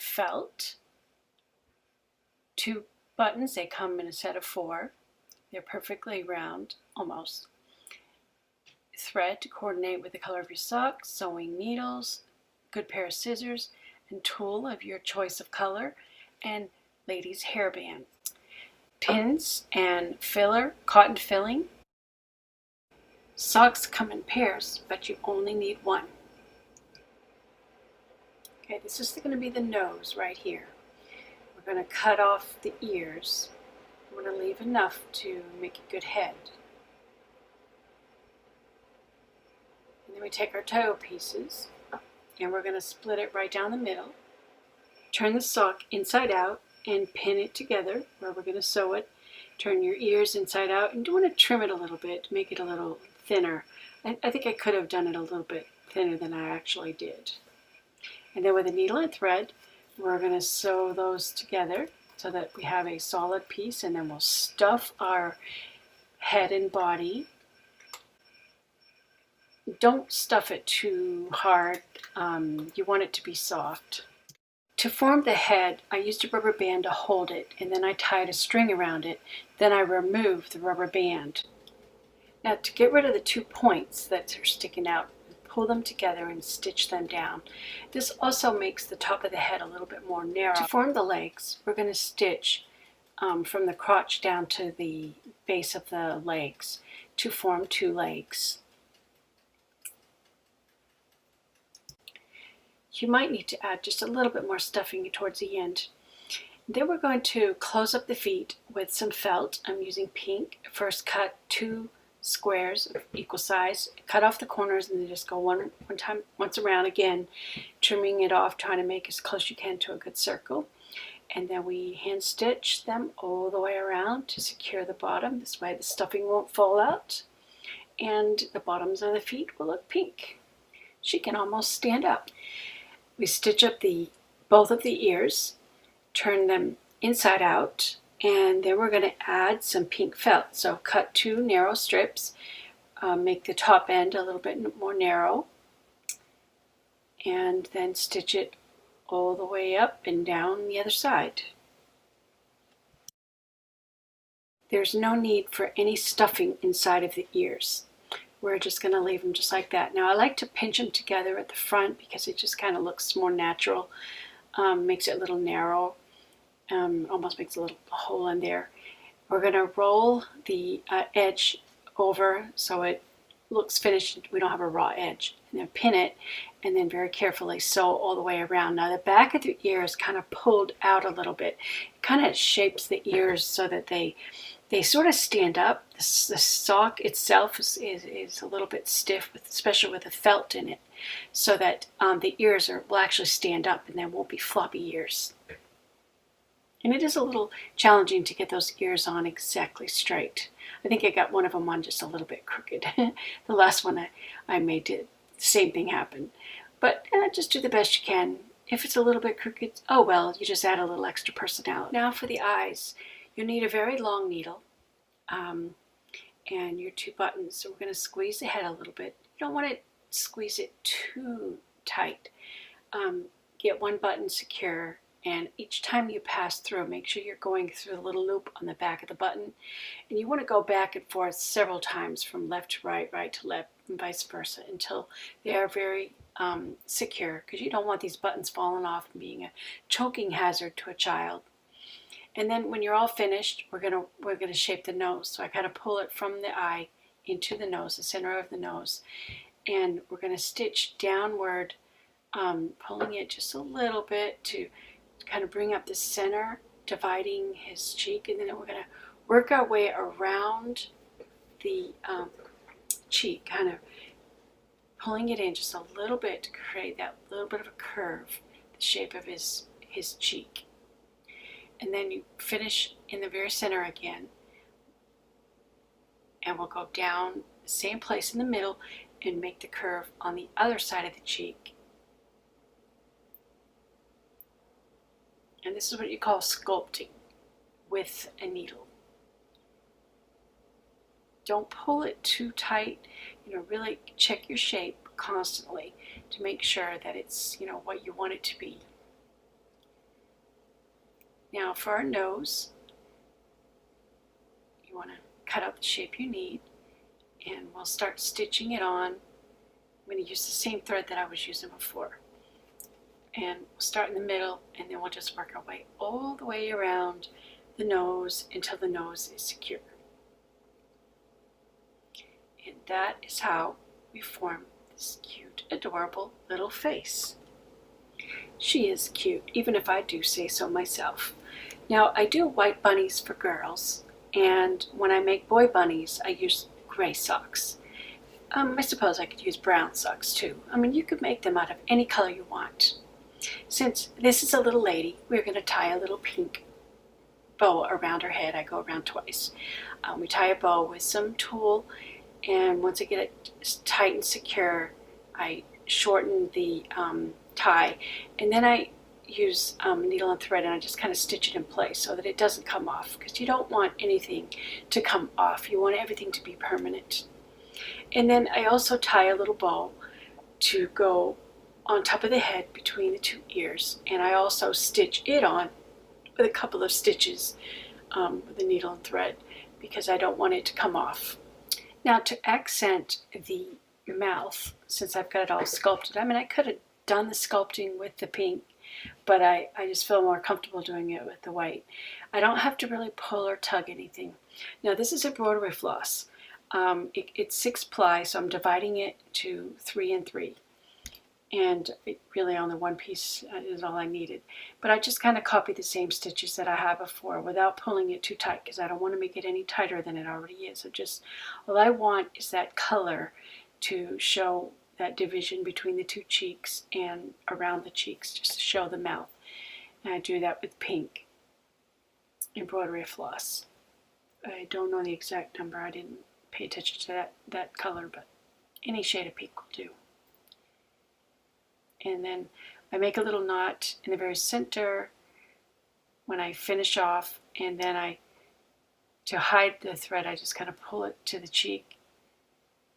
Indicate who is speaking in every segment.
Speaker 1: felt, 2 buttons. They come in a set of 4. They're perfectly round, almost. Thread to coordinate with the color of your socks, sewing needles, good pair of scissors, and tool of your choice of color, and ladies' hairband. Pins and filler, cotton filling. Socks come in pairs, but you only need 1. Okay, this is going to be the nose right here. We're going to cut off the ears. We're going to leave enough to make a good head. And then we take our toe pieces and we're going to split it right down the middle. Turn the sock inside out and pin it together where we're going to sew it. Turn your ears inside out, and you want to trim it a little bit to make it a little thinner. I think I could have done it a little bit thinner than I actually did. And then with a needle and thread, we're going to sew those together so that we have a solid piece, and then we'll stuff our head and body. Don't stuff it too hard. You want it to be soft. To form the head, I used a rubber band to hold it, and then I tied a string around it. Then I removed the rubber band. Now to get rid of the 2 points that are sticking out, pull them together and stitch them down. This also makes the top of the head a little bit more narrow. To form the legs, we're going to stitch from the crotch down to the base of the legs to form 2 legs. You might need to add just a little bit more stuffing towards the end. Then we're going to close up the feet with some felt. I'm using pink. First cut 2 squares of equal size, cut off the corners, and then just go once around again, trimming it off, trying to make as close as you can to a good circle. And then we hand stitch them all the way around to secure the bottom. This way the stuffing won't fall out, and the bottoms of the feet will look pink. She can almost stand up. We stitch up both of the ears, turn them inside out, and then we're going to add some pink felt. So cut 2 narrow strips, make the top end a little bit more narrow, and then stitch it all the way up and down the other side. There's no need for any stuffing inside of the ears. We're just going to leave them just like that. Now I like to pinch them together at the front because it just kind of looks more natural, makes it a little narrow, almost makes a little hole in there. We're going to roll the edge over so it looks finished. We don't have a raw edge. And then pin it, and then very carefully sew all the way around. Now the back of the ear is kind of pulled out a little bit. It kind of shapes the ears so that they sort of stand up. The sock itself is a little bit stiff, especially with the felt in it, so that the ears will actually stand up and there won't be floppy ears. And it is a little challenging to get those ears on exactly straight. I think I got one of them on just a little bit crooked. The last one I made, the same thing happen. But just do the best you can. If it's a little bit crooked, oh well, you just add a little extra personality. Now for the eyes. You'll need a very long needle and your 2 buttons. So we're going to squeeze the head a little bit. You don't want to squeeze it too tight. Get 1 button secure, and each time you pass through, make sure you're going through the little loop on the back of the button. And you want to go back and forth several times from left to right, right to left, and vice versa until they are very secure, because you don't want these buttons falling off and being a choking hazard to a child. And then when you're all finished, we're gonna shape the nose. So I kind of pull it from the eye into the nose, the center of the nose, and we're gonna stitch downward, pulling it just a little bit to kind of bring up the center, dividing his cheek, and then we're gonna work our way around the cheek, kind of pulling it in just a little bit to create that little bit of a curve, the shape of his cheek. And then you finish in the very center again, and we'll go down the same place in the middle and make the curve on the other side of the cheek. And this is what you call sculpting with a needle. Don't pull it too tight. Really check your shape constantly to make sure that it's what you want it to be. Now for our nose, you want to cut out the shape you need, and we'll start stitching it on. I'm going to use the same thread that I was using before. And we'll start in the middle, and then we'll just work our way all the way around the nose until the nose is secure. And that is how we form this cute, adorable little face. She is cute, even if I do say so myself. Now, I do white bunnies for girls, and when I make boy bunnies, I use gray socks. I suppose I could use brown socks too. I mean, you could make them out of any color you want. Since this is a little lady, we're going to tie a little pink bow around her head. I go around twice. We tie a bow with some tulle, and once I get it tight and secure, I shorten the tie, and then I use needle and thread, and I just kind of stitch it in place so that it doesn't come off, because you don't want anything to come off. You want everything to be permanent. And then I also tie a little bow to go on top of the head between the two ears, and I also stitch it on with a couple of stitches with the needle and thread, because I don't want it to come off. Now, to accent the mouth, since I've got it all sculpted, I mean, I could have done the sculpting with the pink, but I just feel more comfortable doing it with the white. I don't have to really pull or tug anything. Now, this is embroidery floss. It's 6 ply, so I'm dividing it to 3 and 3. And really only one piece is all I needed. But I just kind of copied the same stitches that I had before without pulling it too tight, because I don't want to make it any tighter than it already is. So just, all I want is that color to show that division between the two cheeks and around the cheeks, just to show the mouth. And I do that with pink embroidery floss. I don't know the exact number. I didn't pay attention to that color, but any shade of pink will do. And then I make a little knot in the very center when I finish off, and then to hide the thread, I just kind of pull it to the cheek.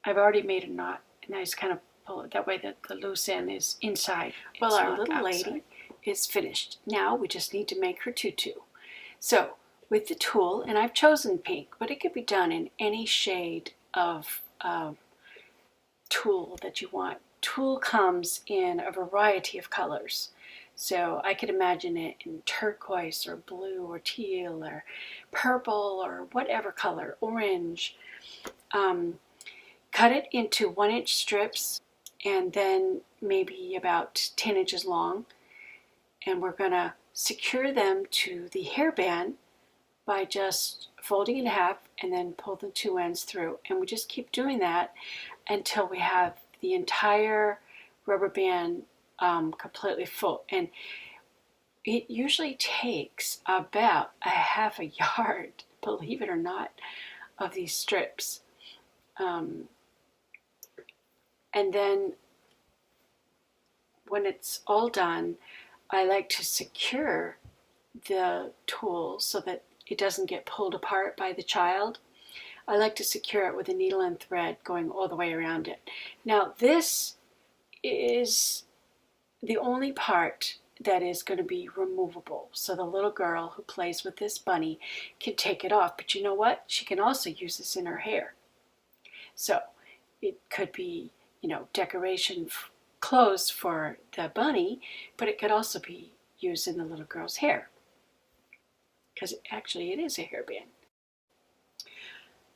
Speaker 1: I've already made a knot, and I just kind of pull it that way that the loose end is inside. Well, our little lady is finished. Now we just need to make her tutu. So with the tulle, and I've chosen pink, but it could be done in any shade of tulle that you want. Tulle comes in a variety of colors, so I could imagine it in turquoise or blue or teal or purple or whatever color, orange. Cut it into 1-inch strips, and then maybe about 10 inches long, and we're going to secure them to the hairband by just folding it in half and then pull the 2 ends through, and we just keep doing that until we have the entire rubber band completely full. And it usually takes about a half a yard, believe it or not, of these strips. And then when it's all done, I like to secure the tulle so that it doesn't get pulled apart by the child. I like to secure it with a needle and thread going all the way around it. Now, this is the only part that is going to be removable. So the little girl who plays with this bunny can take it off. But you know what? She can also use this in her hair. So it could be, decoration clothes for the bunny, but it could also be used in the little girl's hair, because actually it is a hairband.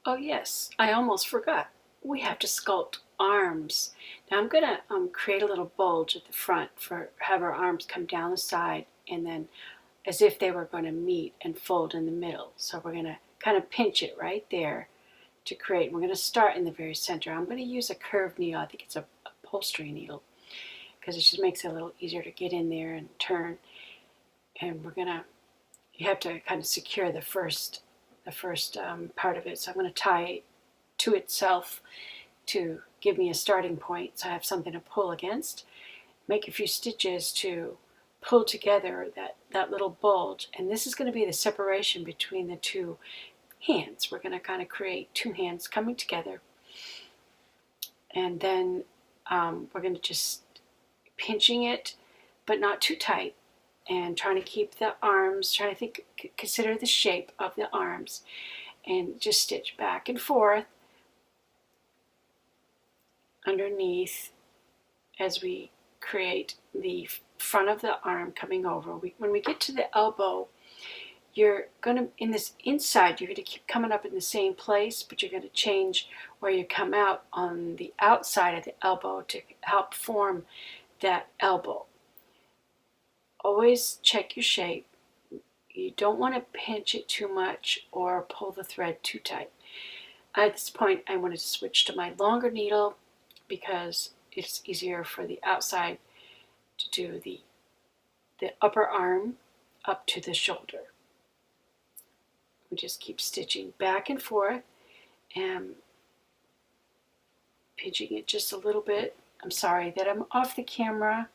Speaker 1: Oh yes, I almost forgot. We have to sculpt arms. Now I'm going to create a little bulge at the front have our arms come down the side, and then as if they were going to meet and fold in the middle. So we're going to kind of pinch it right there to create. We're going to start in the very center. I'm going to use a curved needle. I think it's a upholstery needle, because it just makes it a little easier to get in there and turn. And you have to kind of secure the first part of it. So I'm going to tie to itself to give me a starting point, so I have something to pull against. Make a few stitches to pull together that little bulge, and this is going to be the separation between the two hands. We're going to kind of create 2 hands coming together, and then we're going to just pinching it, but not too tight, and trying to keep the arms, trying to consider the shape of the arms, and just stitch back and forth underneath as we create the front of the arm coming over. When we get to the elbow, you're going to, in this inside, you're going to keep coming up in the same place, but you're going to change where you come out on the outside of the elbow to help form that elbow. Always check your shape. You don't want to pinch it too much or pull the thread too tight. At this point, I wanted to switch to my longer needle because it's easier for the outside to do the upper arm up to the shoulder. We just keep stitching back and forth and pinching it just a little bit. I'm sorry that I'm off the camera.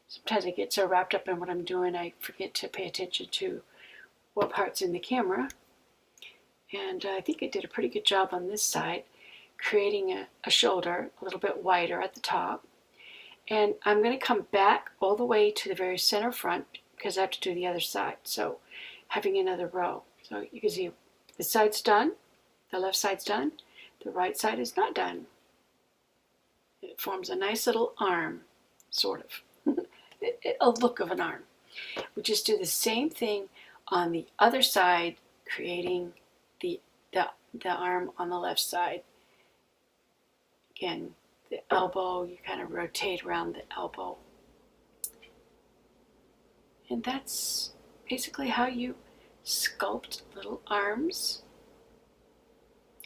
Speaker 1: Sometimes I get so wrapped up in what I'm doing, I forget to pay attention to what part's in the camera. And I think I did a pretty good job on this side, creating a shoulder a little bit wider at the top. And I'm going to come back all the way to the very center front because I have to do the other side. So having another row. So you can see the side's done, the left side's done, the right side is not done. It forms a nice little arm, sort of. A look of an arm. We just do the same thing on the other side, creating the arm on the left side. Again, the elbow, you kind of rotate around the elbow. And that's basically how you sculpt little arms.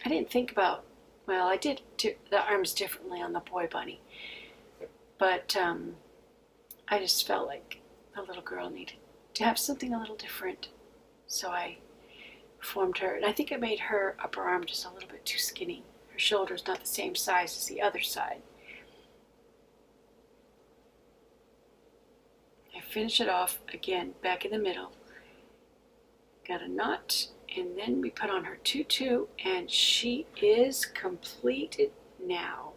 Speaker 1: I didn't think about, well, I did the arms differently on the boy bunny, but I just felt like the little girl needed to have something a little different. So I formed her, and I think I made her upper arm just a little bit too skinny. Her shoulder's not the same size as the other side. I finish it off again, back in the middle. Got a knot, and then we put on her tutu, and she is completed now.